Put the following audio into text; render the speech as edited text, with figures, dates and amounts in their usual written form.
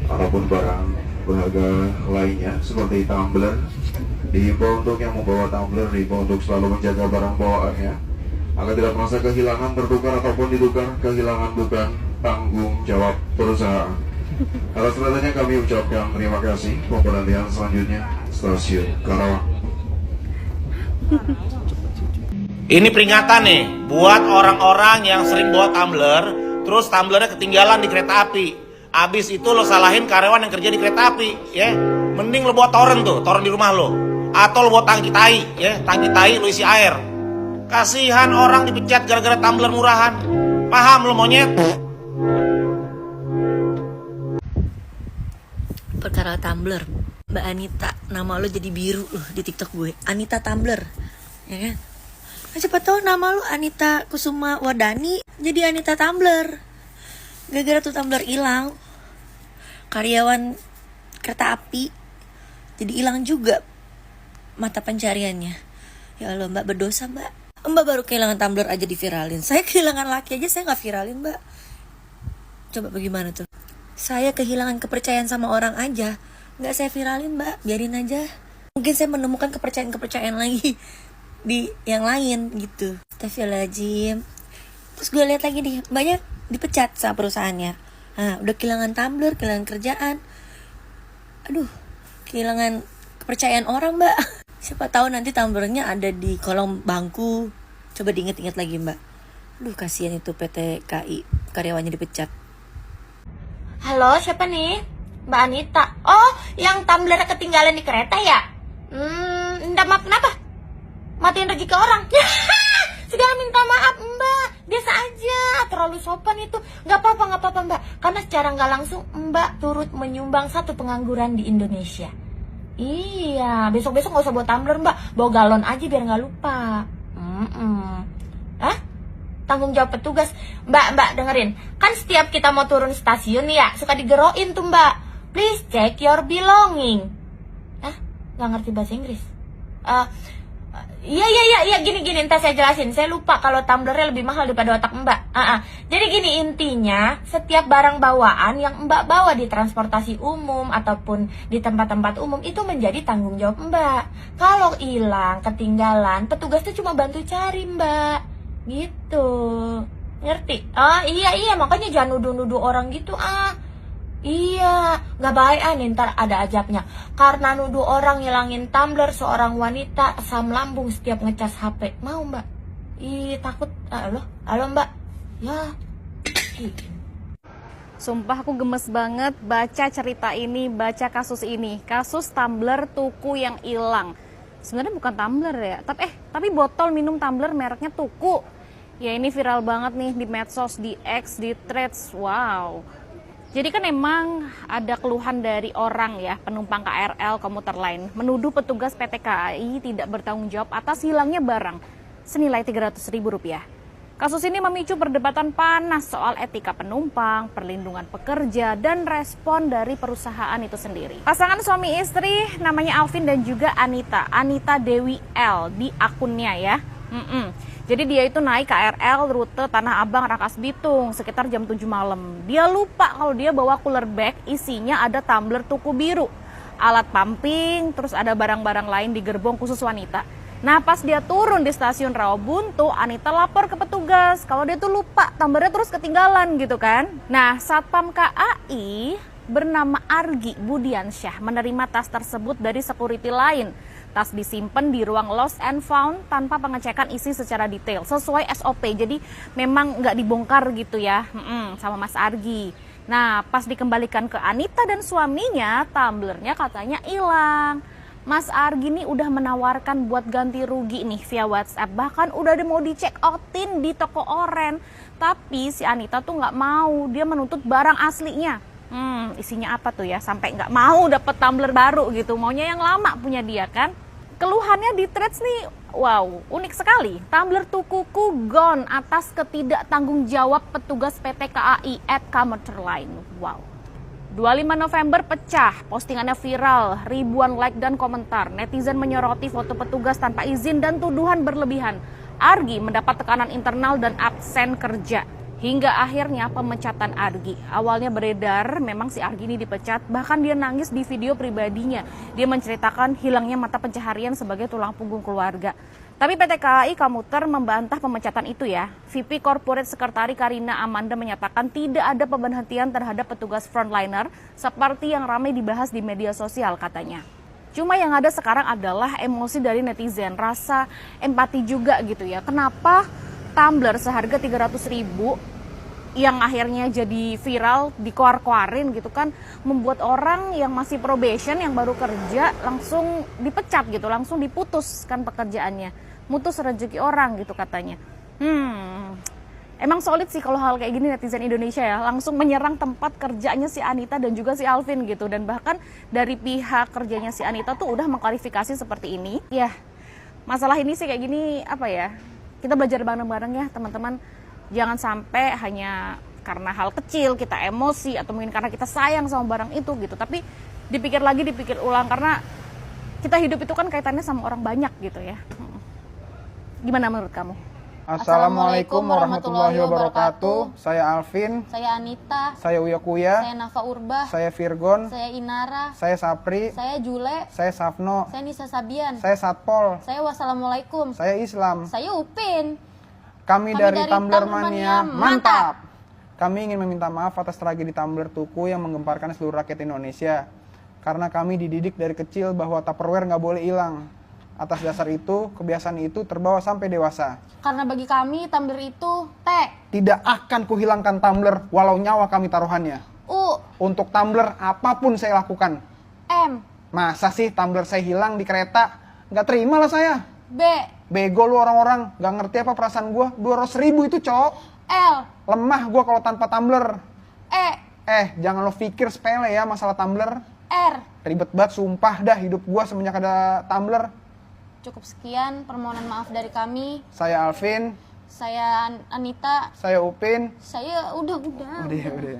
ataupun barang berharga lainnya seperti tumbler. Dihimbau untuk yang membawa tumbler, dihimbau untuk selalu menjaga barang bawaannya agar tidak merasa kehilangan, tertukar ataupun ditukar. Kehilangan bukan tanggung jawab perusahaan. Atas perhatiannya kami ucapkan terima kasih. Pemberhentian selanjutnya Stasiun Karawang. Ini peringatan nih buat orang-orang yang sering bawa tumbler, terus tumblernya ketinggalan di kereta api. Abis itu lo salahin karyawan yang kerja di kereta api, ya. Mending lo bawa toren tuh, toren di rumah lo. Atau lo bawa tangki tai, ya. Tangki tai lo isi air. Kasihan orang dipecat gara-gara tumbler murahan. Paham lo monyet? Perkara tumbler, Mbak Anita, nama lo jadi biru loh di TikTok gue. Anita Tumbler, ya kan? Nah, siapa tahu nama lo Anita Kusuma Wardani jadi Anita Tumbler. Gara-gara tuh tumbler hilang, karyawan kereta api jadi hilang juga mata pencariannya. Ya Allah, Mbak berdosa, Mbak. Mbak baru kehilangan tumbler aja diviralin. Saya kehilangan laki aja saya nggak viralin, Mbak. Coba bagaimana tuh? Saya kehilangan kepercayaan sama orang aja nggak saya viralin, Mbak. Biarin aja. Mungkin saya menemukan kepercayaan lagi di yang lain gitu. Astagfirullahaladzim. Terus gue lihat lagi nih, banyak dipecat sama perusahaannya. Nah, udah kehilangan tumbler, kehilangan kerjaan. Aduh, kehilangan kepercayaan orang, Mbak. Siapa tahu nanti tumblernya ada di kolong bangku. Coba diinget-inget lagi, Mbak. Aduh, kasihan itu PT KI, karyawannya dipecat. Halo, siapa nih? Mbak Anita. Oh, yang tumbler ketinggalan di kereta ya? Minta maaf kenapa? Matiin rezeki orang. Sudah minta maaf, Mbak. Biasa aja, terlalu sopan itu. Gak apa-apa, Mbak. Karena secara gak langsung Mbak turut menyumbang 1 pengangguran di Indonesia. Iya, besok-besok gak usah bawa tumbler, Mbak. Bawa galon aja biar gak lupa. Hah? Tanggung jawab petugas. Mbak dengerin. Kan setiap kita mau turun stasiun ya, suka digeroin tuh, Mbak. Please check your belonging. Hah? Gak ngerti bahasa Inggris? Iya, gini, entar saya jelasin. Saya lupa kalau tumblernya lebih mahal daripada otak Mbak. Jadi gini, intinya setiap barang bawaan yang Mbak bawa di transportasi umum ataupun di tempat-tempat umum itu menjadi tanggung jawab Mbak. Kalau hilang, ketinggalan, petugas tuh cuma bantu cari, Mbak. Gitu. Ngerti? Iya, makanya jangan nuduh-nuduh orang gitu, Iya, gak baik ntar ada ajabnya. Karena nuduh orang ngilangin tumbler seorang wanita asam lambung setiap ngecas HP. Mau, Mbak? Takut. Halo, Mbak. Ya. Sumpah aku gemes banget baca cerita ini, baca kasus ini. Kasus tumbler tuku yang hilang. Sebenarnya bukan tumbler ya, tapi botol minum tumbler mereknya Tuku. Ya ini viral banget nih di medsos, di X, di Threads. Wow. Jadi kan emang ada keluhan dari orang ya, penumpang KRL komuter lain menuduh petugas PT KAI tidak bertanggung jawab atas hilangnya barang senilai Rp300.000. Kasus ini memicu perdebatan panas soal etika penumpang, perlindungan pekerja, dan respon dari perusahaan itu sendiri. Pasangan suami istri namanya Alvin dan juga Anita Dewi L di akunnya ya. Jadi dia itu naik KRL rute Tanah Abang Rangkas Bitung sekitar jam 7 malam. Dia lupa kalau dia bawa cooler bag isinya ada tumbler Tuku biru, alat pumping, terus ada barang-barang lain di gerbong khusus wanita. Nah pas dia turun di stasiun Rawabuntu, Anita lapor ke petugas kalau dia tuh lupa tumblernya terus ketinggalan gitu kan. Nah Satpam KAI bernama Argi Budiansyah menerima tas tersebut dari security lain. Tas disimpan di ruang lost and found tanpa pengecekan isi secara detail sesuai SOP. Jadi memang nggak dibongkar gitu ya sama Mas Argi. Nah pas dikembalikan ke Anita dan suaminya, tumblernya katanya hilang. Mas Argi nih udah menawarkan buat ganti rugi nih via WhatsApp. Bahkan udah mau di check outin di toko oren. Tapi si Anita tuh nggak mau, dia menuntut barang aslinya. Isinya apa tuh ya, sampai nggak mau dapet tumbler baru gitu, maunya yang lama punya dia kan. Keluhannya di Threads nih, wow, unik sekali. Tumbler Tukuku gone atas ketidaktanggung jawab petugas PT KAI at Komuter Line. Wow. 25 November pecah, postingannya viral, ribuan like dan komentar. Netizen menyoroti foto petugas tanpa izin dan tuduhan berlebihan. Argi mendapat tekanan internal dan absen kerja. Hingga akhirnya pemecatan Argi. Awalnya beredar memang si Argi ini dipecat, bahkan dia nangis di video pribadinya. Dia menceritakan hilangnya mata pencaharian sebagai tulang punggung keluarga. Tapi PT KAI Komuter membantah pemecatan itu ya. VP Corporate Sekretari Karina Amanda menyatakan tidak ada pemberhentian terhadap petugas frontliner seperti yang ramai dibahas di media sosial katanya. Cuma yang ada sekarang adalah emosi dari netizen, rasa empati juga gitu ya. Kenapa tumbler seharga 300.000 yang akhirnya jadi viral dikoar-koarin gitu kan, membuat orang yang masih probation, yang baru kerja langsung dipecat gitu, langsung diputuskan pekerjaannya, mutus rezeki orang gitu katanya. Emang solid sih kalau hal kayak gini netizen Indonesia ya, langsung menyerang tempat kerjanya si Anita dan juga si Alvin gitu. Dan bahkan dari pihak kerjanya si Anita tuh udah mengklarifikasi seperti ini. Ya, masalah ini sih kayak gini apa ya, kita belajar bareng-bareng ya teman-teman. Jangan sampai hanya karena hal kecil kita emosi atau mungkin karena kita sayang sama barang itu gitu. Tapi dipikir lagi, dipikir ulang, karena kita hidup itu kan kaitannya sama orang banyak gitu ya. Gimana menurut kamu? Assalamualaikum warahmatullahi wabarakatuh. Saya Alvin, Saya Anita, saya Uya Kuya, saya Nafa Urbah, saya Virgon, saya Inara, saya Sapri, saya Jule, saya Safno, saya Nisa Sabian, saya Satpol, saya Wassalamualaikum, saya Islam. saya Upin. Kami dari Tumbler Mania, Mantap. mantap! Kami ingin meminta maaf atas tragedi Tumbler Tuku yang menggemparkan seluruh rakyat Indonesia. Karena kami dididik dari kecil bahwa Tupperware nggak boleh hilang. Atas dasar itu, kebiasaan itu terbawa sampai dewasa. Karena bagi kami tumbler itu T, Tidak akan kuhilangkan tumbler walau nyawa kami taruhannya. U, Untuk tumbler apapun saya lakukan. M, Masa sih tumbler saya hilang di kereta? Nggak terima lah saya. B, Bego lu orang-orang, nggak ngerti apa perasaan gua. 200.000 itu cowok. L, Lemah gua kalau tanpa tumbler. E, Jangan lo pikir sepele ya masalah tumbler. R. Ribet banget sumpah dah hidup gua semenjak ada tumbler. Cukup sekian permohonan maaf dari kami. Saya Alvin, Saya Anita, saya Upin. saya udah. Udah.